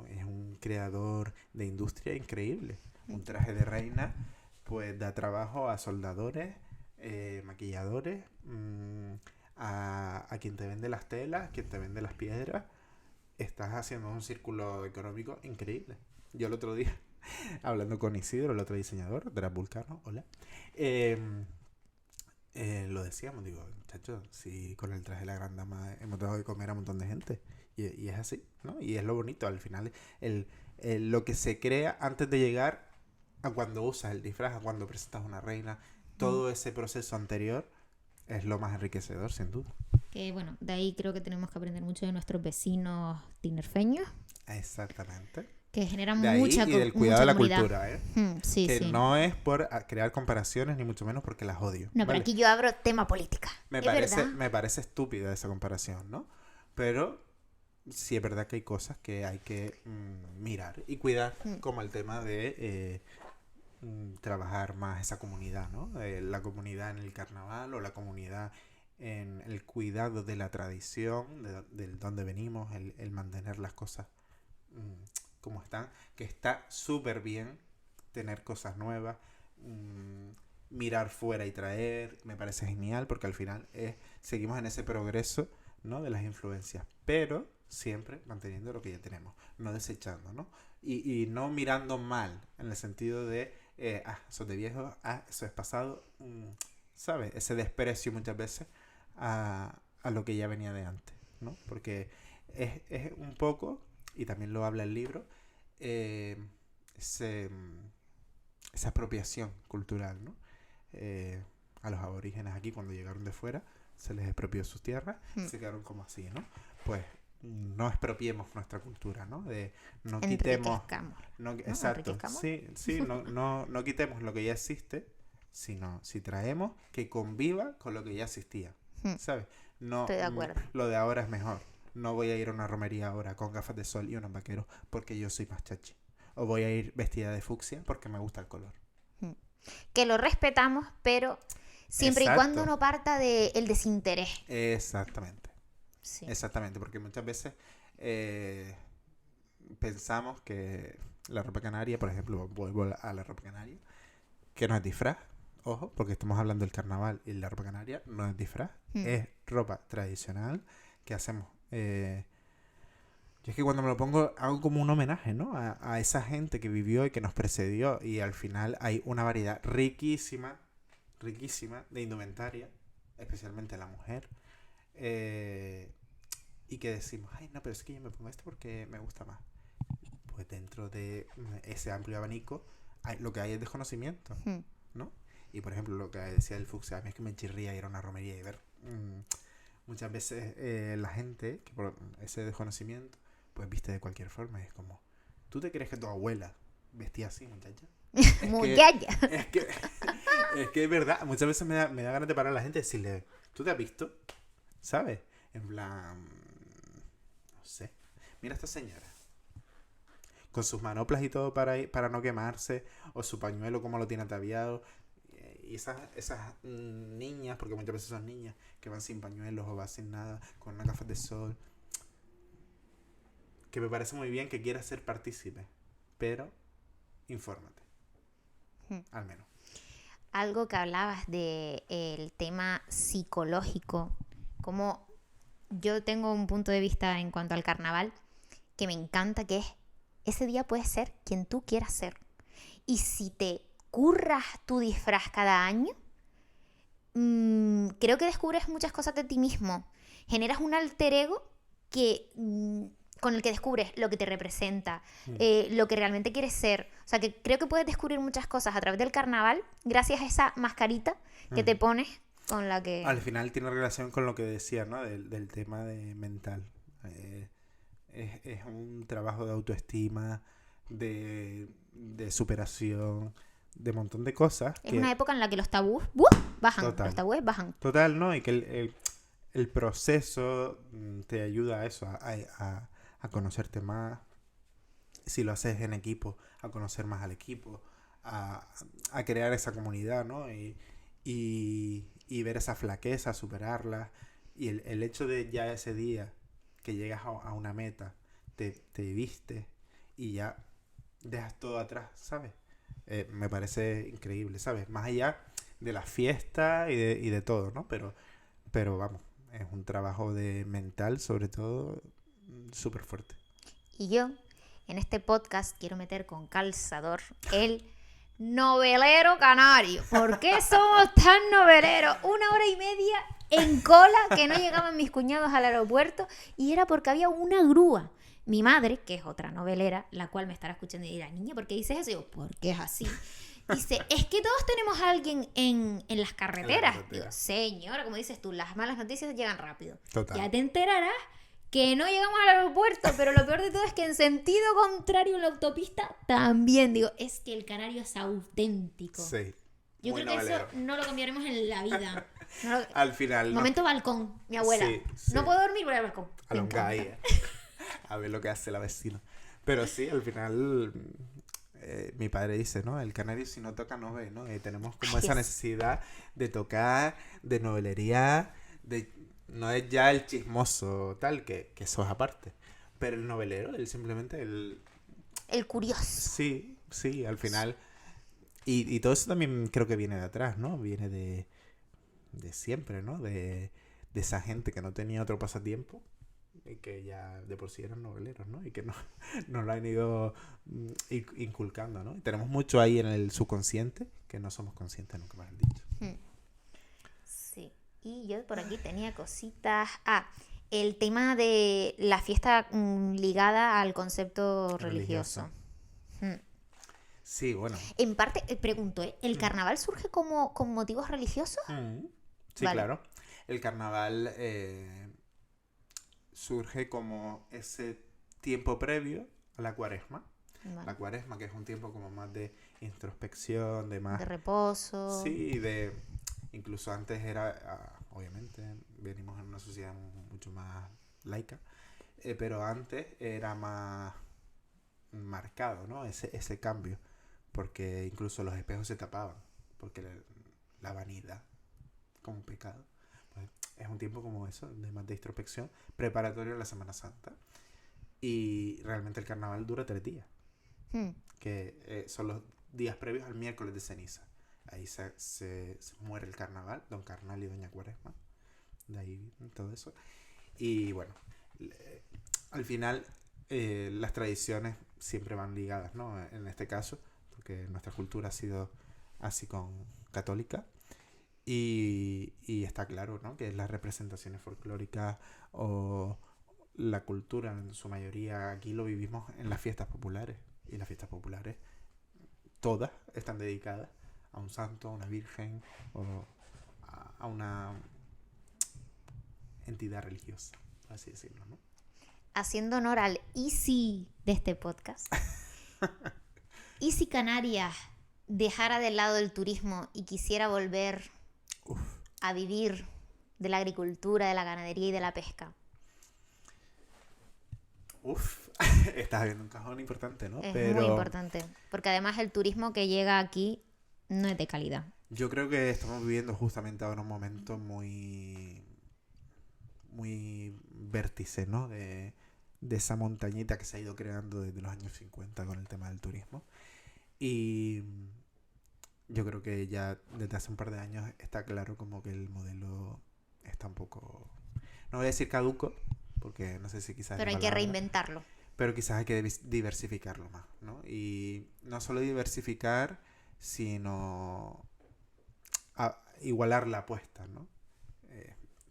es un creador de industria increíble. Un traje de reina pues da trabajo a soldadores, maquilladores, a quien te vende las telas, quien te vende las piedras. Estás haciendo un círculo económico increíble. Yo el otro día, hablando con Isidro, el otro diseñador, Drac Vulcano, hola, lo decíamos, digo, muchachos, si con el traje de la gran dama hemos dado de comer a un montón de gente. Y es así, ¿no? Y es lo bonito, al final, lo que se crea antes de llegar a cuando usas el disfraz, a cuando presentas una reina, todo ese proceso anterior es lo más enriquecedor, sin duda. Que bueno, de ahí creo que tenemos que aprender mucho de nuestros vecinos tinerfeños, Exactamente. que generan De ahí mucha y del cuidado de la comunidad. cultura, ¿eh? Sí, Que sí. no es por crear comparaciones, ni mucho menos porque las odio. No, pero ¿vale? aquí yo abro tema política. Es verdad. Me parece estúpida esa comparación, ¿no? Pero sí es verdad que hay cosas que hay que mirar y cuidar, como el tema de trabajar más esa comunidad, ¿no? La comunidad en el carnaval o la comunidad en el cuidado de la tradición, de donde venimos, el mantener las cosas como están, que está súper bien tener cosas nuevas, mirar fuera y traer, me parece genial porque al final seguimos en ese progreso, ¿no? De las influencias, pero siempre manteniendo lo que ya tenemos, no desechando, ¿no? Y no mirando mal, en el sentido de, eso es de viejo, eso es pasado, ¿sabes? Ese desprecio muchas veces a lo que ya venía de antes, ¿no? Porque es un poco, y también lo habla el libro, esa apropiación cultural, ¿no? A los aborígenes aquí cuando llegaron de fuera se les expropió sus tierras, se quedaron como así, ¿no? Pues no expropiemos nuestra cultura, ¿no? No quitemos, ¿no? exacto, sí, no quitemos lo que ya existe, sino si traemos que conviva con lo que ya existía, ¿sabes? No, estoy de acuerdo. Lo de ahora es mejor. No voy a ir a una romería ahora con gafas de sol y unos vaqueros porque yo soy más chachi. O voy a ir vestida de fucsia porque me gusta el color. Que lo respetamos, pero siempre Exacto. y cuando no parta del desinterés. Exactamente. Sí. Exactamente, porque muchas veces pensamos que la ropa canaria, por ejemplo, vuelvo a la ropa canaria, que no es disfraz, ojo, porque estamos hablando del carnaval y la ropa canaria no es disfraz, es ropa tradicional que hacemos. Yo es que cuando me lo pongo hago como un homenaje, ¿no? A esa gente que vivió y que nos precedió, y al final hay una variedad riquísima de indumentaria, especialmente la mujer, y que decimos, ay, no, pero es que yo me pongo esto porque me gusta más. Pues dentro de ese amplio abanico lo que hay es desconocimiento, ¿no? Y por ejemplo, lo que decía el fucsia, a mí es que me chirría ir a una romería y ver muchas veces la gente que por ese desconocimiento pues viste de cualquier forma. Y es como, ¿tú te crees que tu abuela vestía así, muchacha? Es que es verdad, muchas veces me da ganas de parar a la gente y decirle, ¿tú te has visto? ¿Sabes? En plan, no sé, mira a esta señora con sus manoplas y todo para no quemarse, o su pañuelo como lo tiene ataviado, y esas niñas, porque muchas veces son niñas que van sin pañuelos o van sin nada, con unas gafas de sol, que me parece muy bien que quieras ser partícipe, pero infórmate, al menos. Algo que hablabas del tema psicológico, como yo tengo un punto de vista en cuanto al carnaval que me encanta, que es ese día puedes ser quien tú quieras ser. Y si te curras tu disfraz cada año, creo que descubres muchas cosas de ti mismo. Generas un alter ego que, con el que descubres lo que te representa, lo que realmente quieres ser. O sea, que creo que puedes descubrir muchas cosas a través del carnaval gracias a esa mascarita que te pones con la que... Al final tiene relación con lo que decía, ¿no? Del tema de mental. Es un trabajo de autoestima, de superación, de un montón de cosas. Es una época en la que los tabús bajan, Total. los tabúes bajan. Total, ¿no? Y que el proceso te ayuda a eso, a conocerte más. Si lo haces en equipo, a conocer más al equipo, a crear esa comunidad, ¿no? Y ver esa flaqueza, superarla. Y el hecho de ya ese día que llegas a una meta, te vistes y ya dejas todo atrás, ¿sabes? Me parece increíble, ¿sabes? Más allá de la fiesta y de todo, ¿no? Pero vamos, es un trabajo de mental, sobre todo, súper fuerte. Y yo, en este podcast, quiero meter con calzador el novelero canario. ¿Por qué somos tan noveleros? 1 hora y media en cola que no llegaban mis cuñados al aeropuerto, y era porque había una grúa. Mi madre, que es otra novelera, la cual me estará escuchando y dirá, niña, ¿por qué dices eso? Y yo, porque es así. Dice, es que todos tenemos a alguien en las carreteras. carretera. Digo, señora, como dices tú, las malas noticias llegan rápido. Total. Ya te enterarás que no llegamos al aeropuerto, pero lo peor de todo es que en sentido contrario en la autopista también. Digo, es que el canario es auténtico. Sí. Yo muy creo que novelero. eso no lo cambiaremos en la vida. No lo- Al final, Momento balcón, mi abuela. Sí, sí. No puedo dormir por el balcón. a Me lo encanta. cae. A ver lo que hace la vecina. Pero sí, al final mi padre dice, ¿no? El canario si no toca no ve, ¿no? Y tenemos como Ay, esa es- necesidad de tocar, de novelería, no es ya el chismoso tal, que eso es aparte. Pero el novelero, él simplemente, El curioso. sí, al final. Y todo eso también creo que viene de atrás, ¿no? Viene de siempre, ¿no? De esa gente que no tenía otro pasatiempo y que ya de por sí eran noveleros, ¿no? Y que nos lo han ido inculcando, ¿no? Y tenemos mucho ahí en el subconsciente que no somos conscientes, nunca más han dicho. Sí. Y yo por aquí tenía cositas. El tema de la fiesta ligada al concepto religioso. Sí, bueno. En parte, pregunto, ¿el carnaval surge como con motivos religiosos? Sí, Vale. claro. El carnaval surge como ese tiempo previo a la cuaresma. Vale. La cuaresma, que es un tiempo como más de introspección, de más... De reposo. Sí, incluso antes era, obviamente, venimos en una sociedad mucho más laica, pero antes era más marcado, ¿no? Ese cambio, porque incluso los espejos se tapaban, porque la vanidad, como un pecado, pues es un tiempo como eso, de más de introspección, preparatorio a la Semana Santa, y realmente el carnaval dura 3 días, que son los días previos al miércoles de ceniza. Ahí se muere el carnaval, Don Carnal y Doña Cuaresma. De ahí todo eso. Y bueno, al final las tradiciones siempre van ligadas, ¿no? En este caso, porque nuestra cultura ha sido así católica. Y está claro, ¿no? Que las representaciones folclóricas o la cultura en su mayoría aquí lo vivimos en las fiestas populares. Y las fiestas populares todas están dedicadas a un santo, a una virgen o a una entidad religiosa, por así decirlo, ¿no? Haciendo honor al Easy de este podcast. ¿Y si Canarias dejara de lado el turismo y quisiera volver a vivir de la agricultura, de la ganadería y de la pesca? Estás viendo un cajón importante, ¿no? Es muy importante, porque además el turismo que llega aquí no es de calidad. Yo creo que estamos viviendo justamente ahora un momento muy vértice, ¿no? De esa montañita que se ha ido creando desde los años 50 con el tema del turismo. Y yo creo que ya desde hace un par de años está claro como que el modelo está un poco... No voy a decir caduco, porque no sé si quizás... Pero hay que reinventarlo. Pero quizás hay que diversificarlo más, ¿no? Y no solo diversificar, sino igualar la apuesta, ¿no?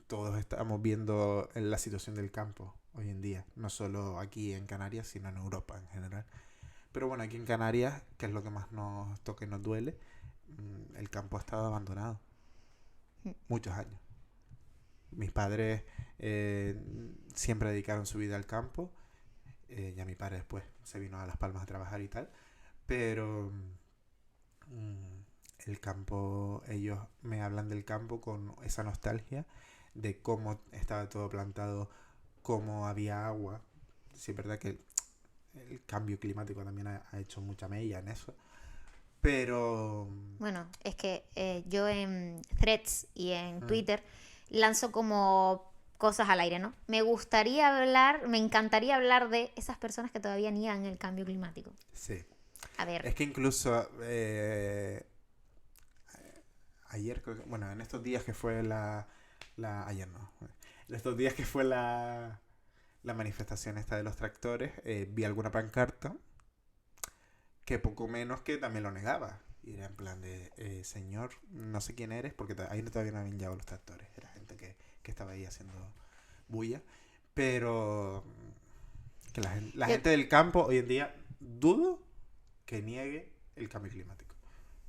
Todos estamos viendo la situación del campo hoy en día, no solo aquí en Canarias, sino en Europa en general. Pero bueno, aquí en Canarias, que es lo que más nos toca y nos duele, el campo ha estado abandonado muchos años. Mis padres siempre dedicaron su vida al campo. Ya mi padre después se vino a Las Palmas a trabajar y tal. Pero el campo, ellos me hablan del campo con esa nostalgia de cómo estaba todo plantado, cómo había agua. Sí, es verdad que el cambio climático también ha hecho mucha mella en eso. Pero... Bueno, es que yo en Threads y en Twitter lanzo como cosas al aire, ¿no? Me encantaría hablar de esas personas que todavía niegan el cambio climático. Sí. A ver. Es que incluso ayer, bueno, en estos días que fue ayer no. En estos días que fue la manifestación esta de los tractores, vi alguna pancarta que poco menos que también lo negaba. Y era en plan de, señor, no sé quién eres, porque ahí todavía no habían llegado los tractores. Era gente que estaba ahí haciendo bulla. Pero que la gente del campo hoy en día dudo que niegue el cambio climático.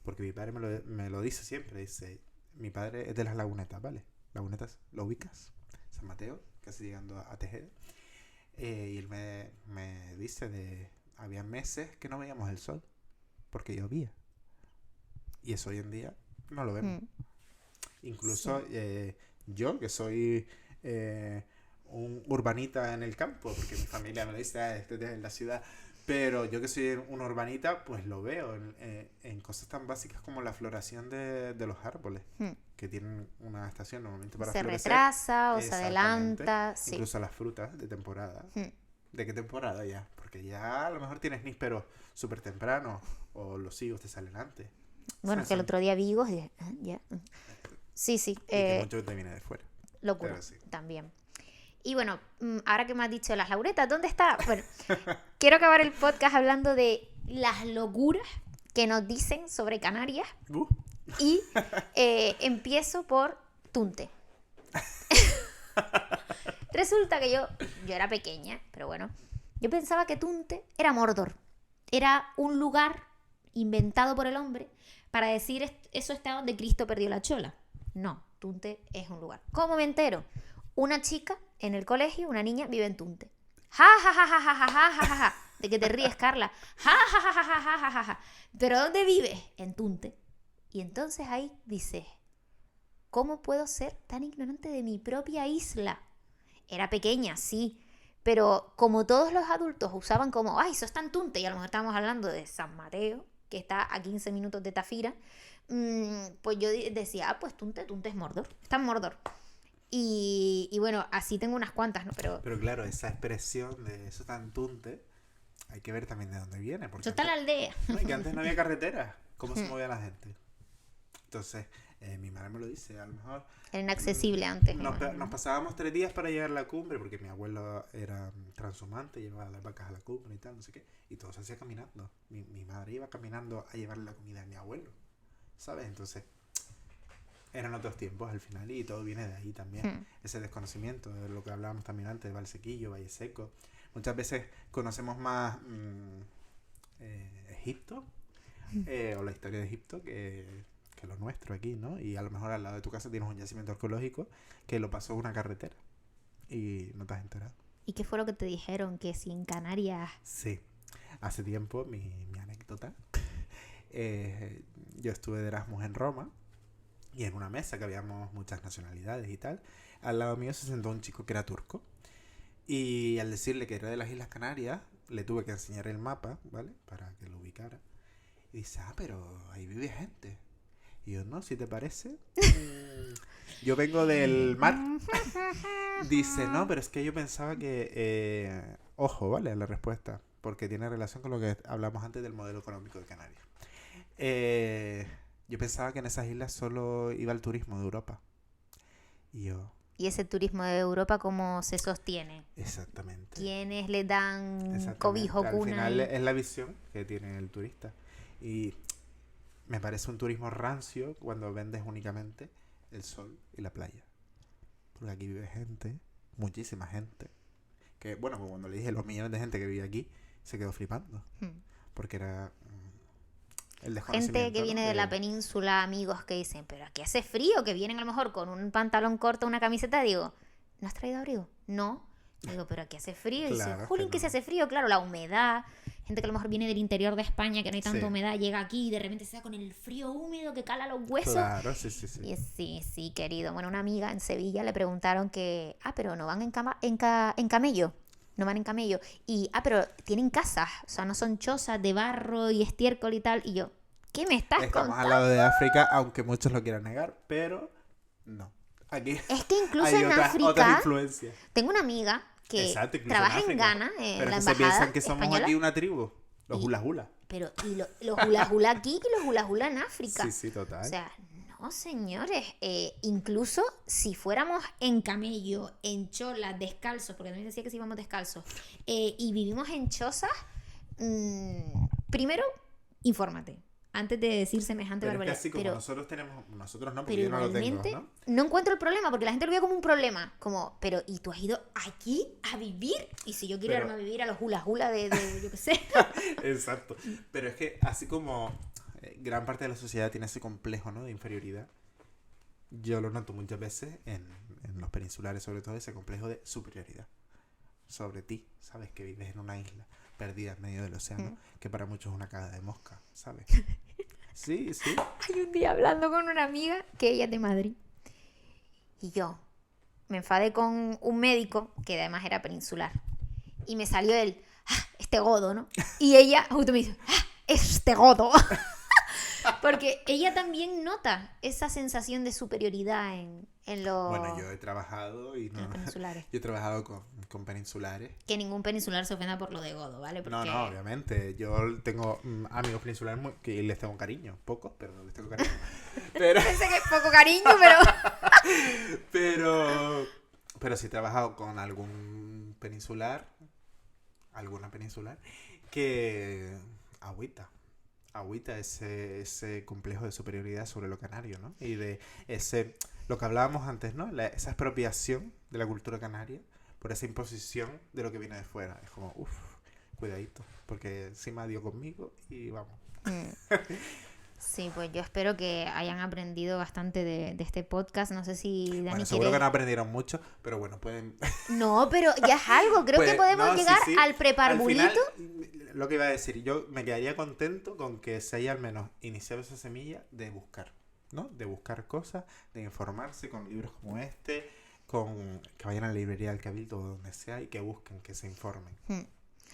Porque mi padre me lo dice siempre. Dice, mi padre es de las Lagunetas, ¿vale? Lagunetas, ¿lo ubicas? San Mateo, casi llegando a Tejeda. Y él me dice había meses que no veíamos el sol porque llovía. Y eso hoy en día no lo vemos. Incluso yo, que soy un urbanita en el campo, porque mi familia me lo dice, este es en la ciudad, pero yo que soy un urbanita, pues lo veo en cosas tan básicas como la floración de los árboles, que tienen una estación normalmente para florecer. Se retrasa o se adelanta. Sí. Incluso las frutas de temporada. ¿De qué temporada ya? Porque ya a lo mejor tienes nísperos súper temprano, o los higos te salen antes. Bueno, que el otro día vi higos y ya. Sí. Y que mucho te viene de fuera. Locura, sí. También. Y bueno, ahora que me has dicho las lauretas, ¿dónde está? Bueno, quiero acabar el podcast hablando de las locuras que nos dicen sobre Canarias. Y empiezo por Tunte. Resulta que yo era pequeña, pero bueno, yo pensaba que Tunte era Mordor. Era un lugar inventado por el hombre para decir eso está donde Cristo perdió la chola. No, Tunte es un lugar. ¿Cómo me entero? Una chica en el colegio, una niña, vive en Tunte. Ja, ja, ja, ja, ja, ja, ja, ja, ja. ¿De qué te ríes, Carla? Ja, ja, ja, ja, ja, ja, ja, ja. ¿Pero dónde vives? En Tunte. Y entonces ahí dices, ¿cómo puedo ser tan ignorante de mi propia isla? Era pequeña, sí, pero como todos los adultos usaban como, ay, eso está en Tunte, y a lo mejor estábamos hablando de San Mateo, que está a 15 minutos de Tafira, pues yo decía, pues Tunte es Mordor, está en Mordor. Y bueno, así tengo unas cuantas, ¿no? Pero claro, esa expresión de eso está en Tunte, hay que ver también de dónde viene. Porque eso está en la aldea. No, y que antes no había carretera, ¿cómo se movía la gente? Entonces, mi madre me lo dice, a lo mejor... Era inaccesible antes. Nos pasábamos 3 días para llegar a la cumbre, porque mi abuelo era transhumante, llevaba las vacas a la cumbre y tal, no sé qué, y todo se hacía caminando. Mi madre iba caminando a llevarle la comida a mi abuelo, ¿sabes? Entonces, eran otros tiempos al final, y todo viene de ahí también. Ese desconocimiento de lo que hablábamos también antes, de Valsequillo, Valle Seco. Muchas veces conocemos más Egipto, o la historia de Egipto, que lo nuestro aquí, ¿no? Y a lo mejor al lado de tu casa tienes un yacimiento arqueológico que lo pasó una carretera y no te has enterado. ¿Y qué fue lo que te dijeron? Que si en Canarias... Sí, hace tiempo, mi anécdota, yo estuve de Erasmus en Roma, y en una mesa que habíamos muchas nacionalidades y tal, al lado mío se sentó un chico que era turco, y al decirle que era de las Islas Canarias, le tuve que enseñar el mapa, ¿vale? Para que lo ubicara. Y dice, pero ahí vive gente. Y yo, no, si te parece, yo vengo del mar. Dice, no, pero es que yo pensaba que... ojo, ¿vale? La respuesta, porque tiene relación con lo que hablamos antes del modelo económico de Canarias. Yo pensaba que en esas islas solo iba el turismo de Europa. ¿Y ese turismo de Europa cómo se sostiene? Exactamente. ¿Quiénes le dan cobijo, cuna? Al final es la visión que tiene el turista. Y... me parece un turismo rancio cuando vendes únicamente el sol y la playa. Porque aquí vive gente, muchísima gente. Que, bueno, cuando le dije los millones de gente que vive aquí, se quedó flipando. Porque era el desconocimiento. Gente que viene de la península, amigos que dicen, pero aquí hace frío, que vienen a lo mejor con un pantalón corto, una camiseta. Digo, ¿no has traído abrigo? No. Digo, pero aquí hace frío. Y claro, dice, Julín, que se hace frío. Claro, la humedad. Gente que a lo mejor viene del interior de España, que no hay tanta humedad, llega aquí y de repente se da con el frío húmedo que cala los huesos. Claro, sí. Y sí, querido. Bueno, una amiga en Sevilla le preguntaron que, pero no van en camello. No van en camello. Y, pero tienen casas. O sea, no son chozas de barro y estiércol y tal. Y yo, ¿qué me estás contando? Estamos al lado de África, aunque muchos lo quieran negar, pero no. Aquí es que incluso hay en África, otras influencias. Tengo una amiga que trabaja en Ghana, pero la que se piensan que somos española. Aquí una tribu, los hula hula. Pero y los hula hula aquí y los hula hula en África. Sí, total. O sea, no, señores, incluso si fuéramos en camello, en chola, descalzos, porque también decía que sí íbamos descalzos, y vivimos en chozas, primero, infórmate. Antes de decir semejante barbaridad. Es que así como nosotros no, porque pero yo no lo tengo, igualmente no encuentro el problema, porque la gente lo ve como un problema. Como, pero, ¿y tú has ido aquí a vivir? Y si yo quiero irme a vivir a los hula hula de yo qué sé. Exacto. Pero es que así como gran parte de la sociedad tiene ese complejo, ¿no? De inferioridad. Yo lo noto muchas veces en los peninsulares, sobre todo ese complejo de superioridad sobre ti, ¿sabes? Que vives en una isla perdida en medio del océano, que para muchos es una caga de mosca, ¿sabes? Sí, sí. Hay un día hablando con una amiga que ella es de Madrid. Y yo me enfadé con un médico que además era peninsular. Y me salió el, este godo, ¿no? Y ella justo me dice, este godo. Porque ella también nota esa sensación de superioridad en los... Bueno, yo he trabajado y no, peninsulares. Yo he trabajado con peninsulares. Que ningún peninsular se ofenda por lo de godo, ¿vale? Porque... No, obviamente. Yo tengo amigos peninsulares que les tengo cariño. Pocos, pero les tengo cariño. Pero... Pensé que es poco cariño, pero sí he trabajado con algún peninsular, alguna peninsular, que agüita ese complejo de superioridad sobre lo canario, ¿no? Y de lo que hablábamos antes, ¿no? Esa expropiación de la cultura canaria por esa imposición de lo que viene de fuera. Es como, cuidadito, porque encima dio conmigo y vamos. Sí, pues yo espero que hayan aprendido bastante de este podcast. No sé si Dani bueno, seguro que no aprendieron mucho, pero bueno, pueden... No, pero ya es algo. Creo que podemos llegar al preparbulito. Al final, lo que iba a decir, yo me quedaría contento con que se haya al menos iniciado esa semilla de buscar, ¿no? De buscar cosas, de informarse con libros como este, que vayan a la librería del Cabildo o donde sea y que busquen, que se informen.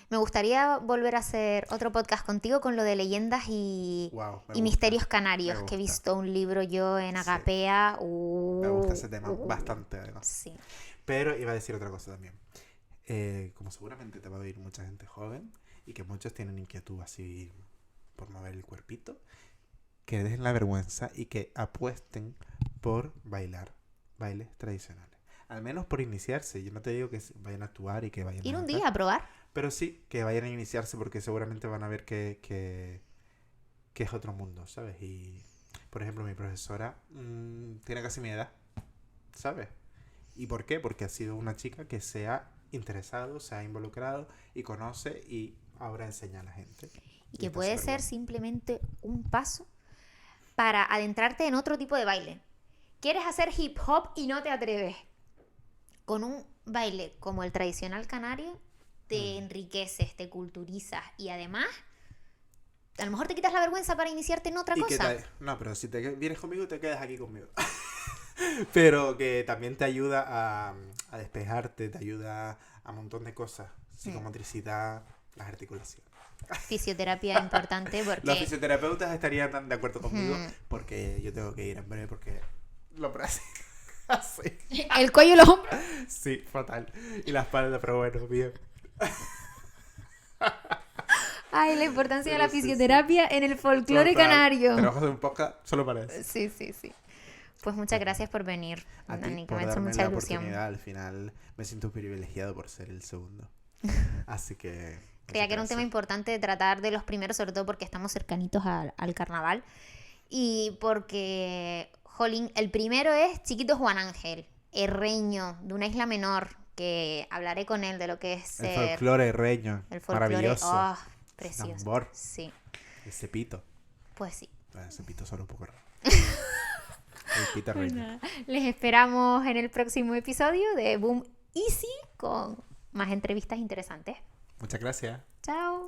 Me gustaría volver a hacer otro podcast contigo con lo de leyendas y misterios canarios, que he visto un libro yo en Agapea. Me gusta ese tema bastante, además. Sí. Pero iba a decir otra cosa también. Como seguramente te va a oír mucha gente joven y que muchos tienen inquietud así por mover el cuerpito, que dejen la vergüenza y que apuesten por bailar bailes tradicionales. Al menos por iniciarse. Yo no te digo que vayan a actuar y que vayan ir un día a probar. Pero sí, que vayan a iniciarse porque seguramente van a ver que es otro mundo, ¿sabes? Y, por ejemplo, mi profesora tiene casi mi edad, ¿sabes? ¿Y por qué? Porque ha sido una chica que se ha interesado, se ha involucrado y conoce y ahora enseña a la gente. Y que puede ser simplemente un paso para adentrarte en otro tipo de baile. ¿Quieres hacer hip hop y no te atreves? Con un baile como el tradicional canario, te enriqueces, te culturizas y además a lo mejor te quitas la vergüenza para iniciarte en otra cosa. No, pero si te vienes conmigo te quedas aquí conmigo. Pero que también te ayuda a despejarte, te ayuda a un montón de cosas. Psicomotricidad, las articulaciones. Fisioterapia importante porque... Los fisioterapeutas estarían tan de acuerdo conmigo porque yo tengo que ir en breve porque lo así. El cuello y los hombros. Sí, fatal. Y la espalda, pero bueno, bien. Ay, la importancia de la fisioterapia en el folclore canario. Tenemos que hacer un podcast solo para eso. Sí. Pues muchas gracias por venir, Dani, que me ha hecho mucha ilusión. Al final me siento privilegiado por ser el segundo. Así que... Creía que era un tema importante de tratar de los primeros, sobre todo porque estamos cercanitos al carnaval. Y porque, jolín, el primero es Chiquito Juan Ángel, herreño, de una isla menor, que hablaré con él de lo que es el folclore herreño. El folclore, maravilloso. Precioso. Tambor. Sí. El cepito. Pues sí. El cepito solo un poco raro. El pita herreño. Les esperamos en el próximo episodio de Boom Easy con más entrevistas interesantes. Muchas gracias. Chao.